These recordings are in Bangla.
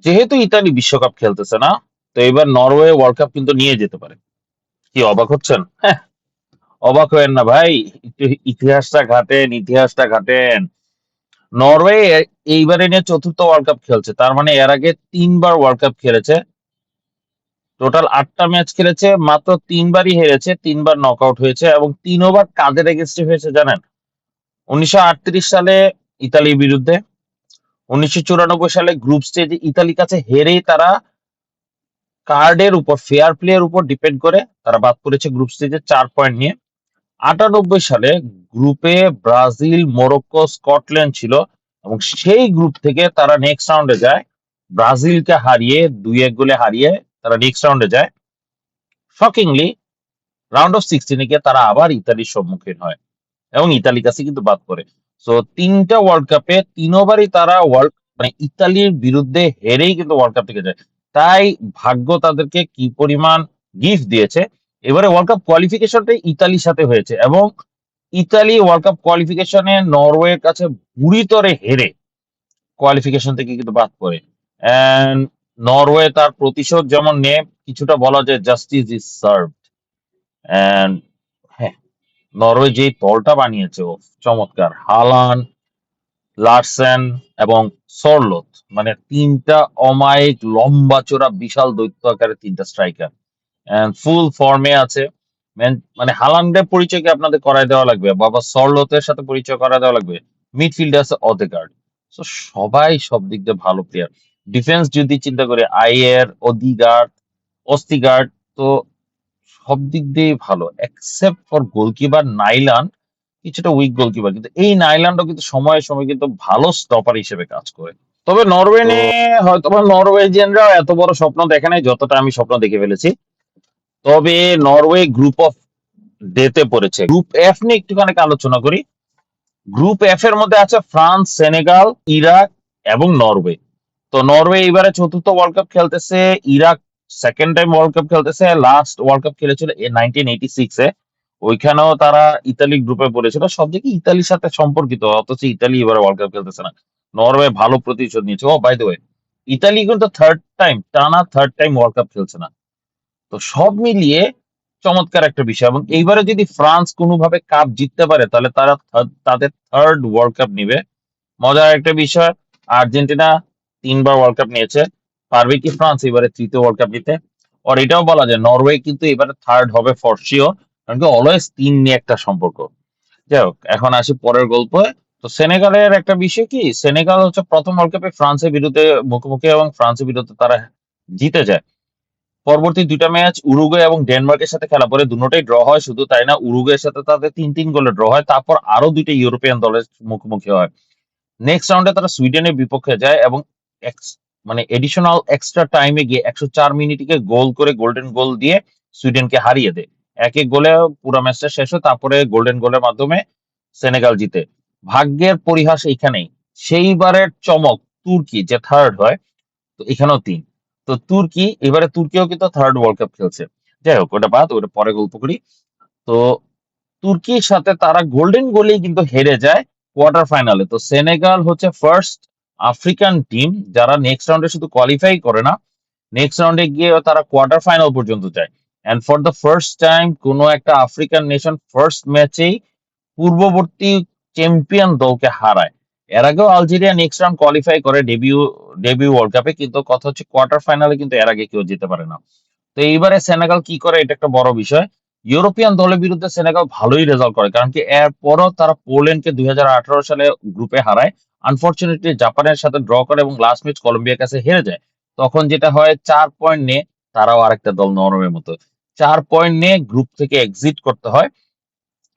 যেহেতু ইতালি বিশ্বকাপ খেলতেছে না, তো এবার নরওয়ে ওয়ার্ল্ড কাপ কিন্তু নিয়ে যেতে পারে। কি অবাক হচ্ছেন? হ্যাঁ, অবাক হয়েন না ভাই। একটু ইতিহাসটা ঘাটেন। নরওয়ে এইবারে নিয়ে চতুর্থ ওয়ার্ল্ড কাপ খেলছে, তার মানে এর আগে তিনবার ওয়ার্ল্ড কাপ খেলেছে। টোটাল 8টা ম্যাচ খেলেছে, মাত্র তিনবারই হেরেছে, তিনবার নকআউট হয়েছে, এবং তিনবার কাদের এগেনস্টে হয়েছে জানেন? 1938 সালে ইতালির বিরুদ্ধে, 1994 সালে গ্রুপ স্টেজে ইতালির কাছে হেরেই তারা কার্ডের উপর, ফেয়ার প্লে এর উপর ডিপেন্ড করে তারা বাদ পড়েছে গ্রুপ স্টেজে 4 পয়েন্ট নিয়ে। 98 সালে গ্রুপে ব্রাজিল, মরক্কো, স্কটল্যান্ড ছিল, এবং সেই গ্রুপ থেকে তারা নেক্সট রাউন্ডে যায়। ব্রাজিলকে হারিয়ে, 2-1 গোলে হারিয়ে তারা নেক্সট রাউন্ডে যায়। শকিংলি রাউন্ড অফ 16-এ গিয়ে তারা আবার ইতালির সম্মুখীন হয় এবং ইতালির কাছে কিন্তু বাদ পড়ে। সো তিনটা ওয়ার্ল্ড কাপে তিনবারই তারা মানে ইতালির বিরুদ্ধে হেরেই কিন্তু ওয়ার্ল্ড কাপ থেকে যায়। তাই ভাগ্য তাদেরকে কি পরিমাণ গিফট দিয়েছে। এবারে ওয়ার্ল্ড কাপ কোয়ালিফিকেশনটাই ইতালির সাথে হয়েছে, এবং ইতালি ওয়ার্ল্ড কাপ কোয়ালিফিকেশনে নরওয়ের কাছে বুড়িতরে হেরে কোয়ালিফিকেশন থেকে কিন্তু বাদ পড়ে। এন্ড নরওয়ে তার প্রতিশোধ যেমন নেয়, কিছুটা বলা যায় জাস্টিস ইজ সার্ভড। এন্ড হ্যাঁ, নরওয়ে যে দলটা বানিয়েছে, ও চমৎকার। হালান, লারসেন এবং সরলোথ, মানে তিনটা অমায়িক লম্বা চোরা বিশাল দৈত্য আকারের তিনটা স্ট্রাইকার, ফুল ফর্মে আছে। মানে হালান্ডের পরিচয় কি আপনাদের করায় দেওয়া লাগবে, বাবা সরলোথের সাথে পরিচয় করায় দেওয়া লাগবে? মিডফিল্ডে আছে অদেগার্ড। তো সবাই সব দিক দিয়ে ভালো প্লেয়ার। ডিফেন্স যদি চিন্তা করি, আইয়ের, অদিগার্ড, অস্তিগার্ড, তো সব দিক দিয়ে ভালো এক্সেপ্ট ফর গোলকিপার নাইলান। কিছুটা উইক গোলকিপার, কিন্তু এই নাইল্যান্ডও কিন্তু সময়ে সময় কিন্তু ভালো স্টপার হিসেবে কাজ করে। তবে নরওয়ে তো নিয়ে হয়তো বা নরওয়েজিয়ানরা এত বড় স্বপ্ন দেখে নাই যতটা আমি স্বপ্ন দেখে ফেলেছি। তবে নরওয়ে গ্রুপ অফ ডেতে পড়েছে। গ্রুপ এফ নিয়ে একটুখানি আলোচনা করি। গ্রুপ এফ এর মধ্যে আছে ফ্রান্স, সেনেগাল, ইরাক এবং নরওয়ে। তো নরওয়ে এবারে চতুর্থ ওয়ার্ল্ড কাপ খেলতেছে। Iraq second time world cup খেলতেছে। লাস্ট ওয়ার্ল্ড কাপ খেলেছিল 1986-এ। ওইখানেও তারা ইতালি গ্রুপে পড়েছিল। সব দিকে ইতালির সাথে সম্পর্কিত, অথচ ইতালি এবারে ওয়ার্ল্ড কাপ খেলতেছে না। নরওয়ে ভালো প্রতিশোধ নিয়েছে। ও বাই দ্য ওয়ে, ইতালি কিন্তু থার্ড টাইম ওয়ার্ল্ড কাপ খেলছে না। তো সব মিলিয়ে চমৎকার একটা বিষয়, এবং এইবারে যদি ফ্রান্স কোনোভাবে কাপ জিততে পারে তাহলে তারা তাদের থার্ড ওয়ার্ল্ড কাপ নিবে। মজার একটা বিষয়, আর্জেন্টিনা তিনবার ওয়ার্ল্ড কাপ নিয়েছে, পারবে কি ফ্রান্স এবারে তৃতীয় ওয়ার্ল্ড কাপ নিতে? আর এটাও বলা যায় নরওয়ে কিন্তু এবারে থার্ড হবে ফর শিওর, কারণ কি অলওয়েজ তিন নিয়ে একটা সম্পর্ক। যাই হোক, এখন আসি পরের গল্পে। তো সেনেগালের একটা বিষয় কি, সেনেগাল হচ্ছে প্রথম ওয়ার্ল্ড কাপে ফ্রান্সের বিরুদ্ধে মুখোমুখি, এবং ফ্রান্সের বিরুদ্ধে তারা জিতে যায়। পরবর্তী দুইটা ম্যাচ উরুগুয়ে এবং ডেনমার্কের সাথে খেলা পরে দুটোটাই ড্র হয়। শুধু তাই না, উরুগুয়ের সাথে তাদের 3-3 গোলে ড্র হয়। তারপর আরো দুইটা ইউরোপিয়ান দলের মুখোমুখি হয়। নেক্সট রাউন্ডে তারা সুইডেনের বিপক্ষে যায়, এবং মানে এডিশনাল এক্সট্রা টাইমে গিয়ে 104 মিনিটে গোল করে গোল্ডেন গোল দিয়ে সুইডেনকে হারিয়ে দেয়। এক এক গোলে পুরো ম্যাচটা শেষ হয়, তারপরে গোল্ডেন গোলের মাধ্যমে সেনেগাল জিতে। ভাগ্যের পরিহাস এইখানেই। সেইবারের চমক তুর্কি যে থার্ড হয়, তো এখানেও তিন। তো তুর্কিও কিন্তু থার্ড ওয়ার্ল্ড কাপ খেলছে। যাই হোক, ওটা বাদ, ওটা পরে গল্প করি। তো তুর্কির সাথে তারা গোল্ডেন গোলেই কিন্তু হেরে যায় কোয়ার্টার ফাইনালে। তো সেনেগাল হচ্ছে ফার্স্ট আফ্রিকান টিম যারা নেক্সট রাউন্ডে শুধু কোয়ালিফাই করে না, নেক্সট রাউন্ডে গিয়ে তারা কোয়ার্টার ফাইনাল পর্যন্ত যায়। And for the first time কোনো একটা আফ্রিকান নেশন ফার্স্ট ম্যাচেই পূর্ববর্তী চ্যাম্পিয়ন দলকে হারায়। এর আগেও আলজেরিয়া নেক্সট রাউন্ড কোয়ালিফাই করে ডেবিউ ডেবিউ ওয়ার্ল্ড কাপে, কিন্তু কথা হচ্ছে কোয়ার্টার ফাইনালে কিন্তু এর আগে কেউ যেতে পারে না। তো এইবারে সেনেগাল কি করে, এটা একটা বড় বিষয়। ইউরোপিয়ান দলের বিরুদ্ধে সেনেগাল ভালোই রেজাল্ট করে, কারণ কি এরপরও তারা পোল্যান্ডকে 2018 সালে গ্রুপে হারায়। আনফর্চুনেটলি জাপানের সাথে ড্র করে এবং লাস্ট ম্যাচ কলম্বিয়ার কাছে হেরে যায়। তখন যেটা হয়, 4 পয়েন্ট নিয়ে তারাও আরেকটা দল নরওয়ের মতো 4 পয়েন্ট নিয়ে গ্রুপ থেকে এক্সিট করতে হয়।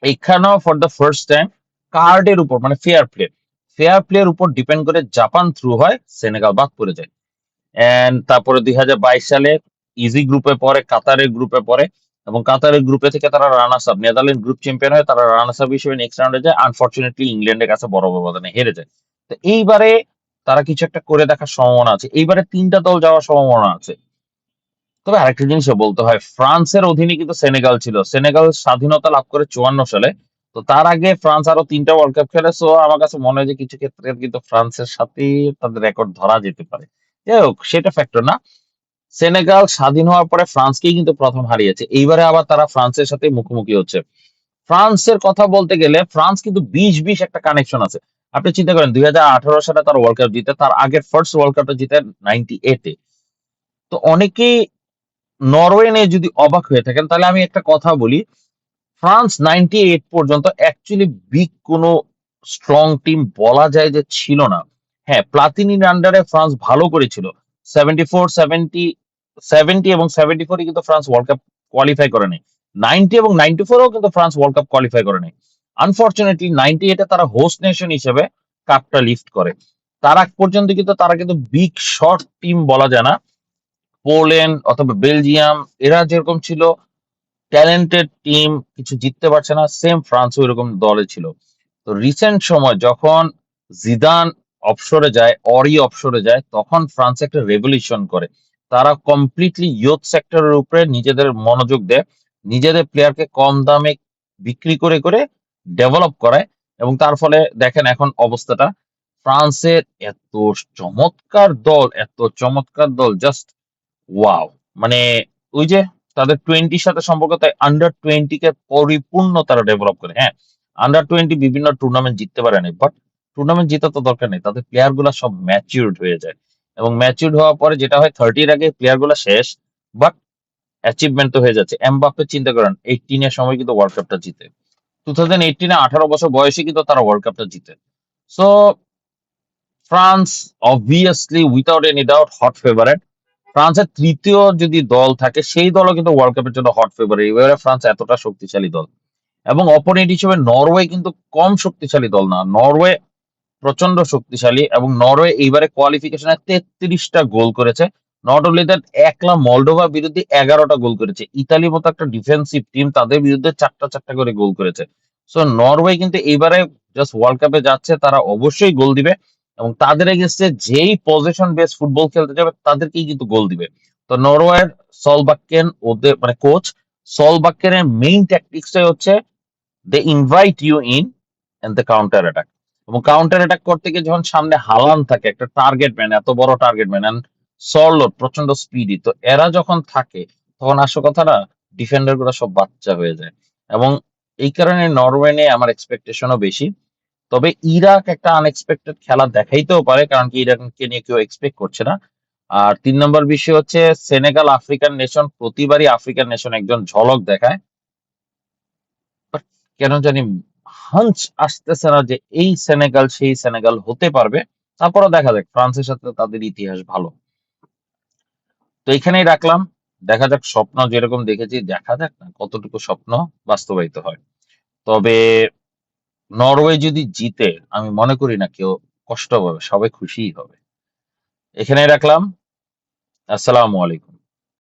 এখানেও ফর দ্য ফার্স্ট টাইম কার্ডের উপর, মানে ফেয়ার প্লের উপর ডিপেন্ড করে জাপান থ্রু হয়, সেনেগাল বাদ পড়ে যায়। এন্ড তারপরে 2022 সালে ইজি গ্রুপে পড়ে, কাতারের গ্রুপে পড়ে, এবং কাতারের গ্রুপে থেকে তারা runners up, Netherland group champion হয়, তারা রানার্স আপ হিসেবে নেক্সট রাউন্ডে যায়। আনফর্চুনেটলি ইংল্যান্ডের কাছে বড় ব্যবধানে হেরে যায়। তো এইবারে তারা কিছু একটা করে দেখার সম্ভাবনা আছে, এইবারে তিনটা দল যাওয়ার সম্ভাবনা আছে। তবে আরেকটা জিনিসও বলতে হয়, ফ্রান্সের অধীনে কিন্তু সেনেগাল ছিল। সেনেগাল স্বাধীনতা লাভ করে 54 সালে। তো তার আগে ফ্রান্স আরো তিনটা ওয়ার্ল্ড কাপ খেলে। সো আমার কাছে মনে হয় যে কিছু ক্ষেত্রে কিন্তু ফ্রান্সের সাথে তাদের রেকর্ড ধরা যেতে পারে। যাই হোক সেটা ফ্যাক্টর না। সেনেগাল স্বাধীন হওয়ার পরে ফ্রান্সকেই কিন্তু প্রথম হারিয়েছে, এইবারে আবার তারা ফ্রান্সের সাথে মুখোমুখি হচ্ছে। ফ্রান্সের কথা বলতে গেলে ফ্রান্স কিন্তু 20-20 একটা কানেকশন আছে। আপনি চিন্তা করেন 2018 সালে তারা ওয়ার্ল্ড কাপ জিতে, তার আগের ফার্স্ট ওয়ার্ল্ড কাপটা জিতে 98-এ। তো অনেকেই নরওয়ে নিয়ে যদি অবাক হয়ে থাকেন, তাহলে আমি একটা কথা বলি, ফ্রান্স 98 পর্যন্ত অ্যাকচুয়ালি বিগ কোনো স্ট্রং টিম বলা যায় যে ছিল না। হ্যাঁ, প্লাতিনির আন্ডারে ফ্রান্স ভালো করেছিল। 74, 70, 70 এবং 74 কিন্তু ফ্রান্স ওয়ার্ল্ড কাপ কোয়ালিফাই করে নাই। 90 এবং 94-ও কিন্তু ফ্রান্স ওয়ার্ল্ড কাপ কোয়ালিফাই করে নাই। আনফরচুনেটলি 98-এ তারা হোস্ট নেশন হিসেবে কাপটা লিফট করে। তার আগ পর্যন্ত কিন্তু তারা কিন্তু বিগ শর্ট টিম বলা যায় না। পোল্যান্ড অথবা বেলজিয়াম এরা যেরকম ছিল ট্যালেন্টেড টিম, কিছু জিততে পারছে না, সেম ফ্রান্সও এরকম দলে ছিল। তো রিসেন্ট সময় যখন জিদান অবসরে যায়, অরি অবসরে যায়, তখন ফ্রান্স একটা রেভলিউশন করে। তারা কমপ্লিটলি ইয়ুথ সেক্টরের উপরে নিজেদের মনোযোগ দেয়, নিজেদের প্লেয়ারকে কম দামে বিক্রি করে করে ডেভেলপ করায়, এবং তার ফলে দেখেন এখন অবস্থাটা। ফ্রান্সের এত চমৎকার দল, এত চমৎকার দল, জাস্ট ওয়াও। মানে ওই যে তাদের 20-র সাথে সম্পর্ক, তাই আন্ডার 20 কে পরিপূর্ণ তারা ডেভেলপ করে। হ্যাঁ, আন্ডার 20 বিভিন্ন টুর্নামেন্ট জিততে পারে না, বাট টুর্নামেন্ট জেতা তো দরকার নেই, তাদের প্লেয়ার গুলা সব ম্যাচিউরড হয়ে যায়। এবং ম্যাচিউরড হওয়ার পরে যেটা হয়, 30-র আগে প্লেয়ার গুলা শেষ, বাট অ্যাচিভমেন্ট তো হয়ে যাচ্ছে। এমবাপ্পে চিন্তা করেন 18-এর সময় কিন্তু ওয়ার্ল্ড কাপটা জিতে, 2018-এ 18 বছর বয়সে কিন্তু তারা ওয়ার্ল্ড কাপটা জিতে। So France obviously without any doubt hot favourite. ফ্রান্সের তৃতীয় যদি দল থাকে, সেই দলও কিন্তু ওয়ার্ল্ড কাপের জন্য হট ফেভারিট। এবারে ফ্রান্স এতটা শক্তিশালী দল, এবং অপোনেন্ট হিসেবে নরওয়ে কিন্তু কম শক্তিশালী দল না। নরওয়ে প্রচন্ড শক্তিশালী, এবং নরওয়ে এইবারে কোয়ালিফিকেশনে 33টা গোল করেছে। নট অনলি দ্যাট, একলা মলডোভার বিরুদ্ধে 11টা গোল করেছে। ইতালির মতো একটা ডিফেন্সিভ টিম তাদের বিরুদ্ধে চারটা চারটা করে গোল করেছে। সো নরওয়ে কিন্তু এইবারে জাস্ট ওয়ার্ল্ড কাপে যাচ্ছে, তারা অবশ্যই গোল দিবে, এবং তাদের এগেনস্টে যেই পজিশন বেস ফুটবল খেলতে যাবে তাদেরকেই কিন্তু গোল দিবে। তো নরওয়ের সলবাক্কেন ওদের মানে কোচ, সলবাক্কেনের মেইন ট্যাকটিক্সটাই হচ্ছে they invite you in and the counter attack. এবং কাউন্টার অ্যাটাক করতে গিয়ে যখন সামনে হালান থাকে, একটা টার্গেট ম্যান, এত বড় টার্গেট ম্যান, এন্ড সরলোট প্রচন্ড স্পিডি, তো এরা যখন থাকে তখন আসল কথা না, ডিফেন্ডার গুলো সব বাচ্চা হয়ে যায়। এবং এই কারণে নরওয়ে নিয়ে আমার এক্সপেকটেশনও বেশি। তবে ইরাক একটা আনএক্সপেক্টেড খেলা দেখাইতেও পারে, কারণ কি ইরাককে নিয়ে কেউ এক্সপেক্ট করছে না। আর 3 নম্বর বিষয় হচ্ছে সেনেগাল আফ্রিকান নেশন, প্রতিবারই আফ্রিকান নেশন একজন ঝলক দেখায়, বাট কেন জানি হাঞ্চ আসতেছে না যে এই সেনেগাল সেই সেনেগাল হতে পারবে। তারপরও দেখা যাক, ফ্রান্সের সাথে তাদের ইতিহাস ভালো। তো এখানেই রাখলাম, দেখা যাক, স্বপ্ন যেরকম দেখেছি, দেখা যাক না কতটুকু স্বপ্ন বাস্তবায়িত হয়। তবে নরওয়ে যদি জিতে, আমি মনে করি না কেউ কষ্ট পাবে, সবাই খুশিই হবে। এখানেই রাখলাম। আসসালামু আলাইকুম।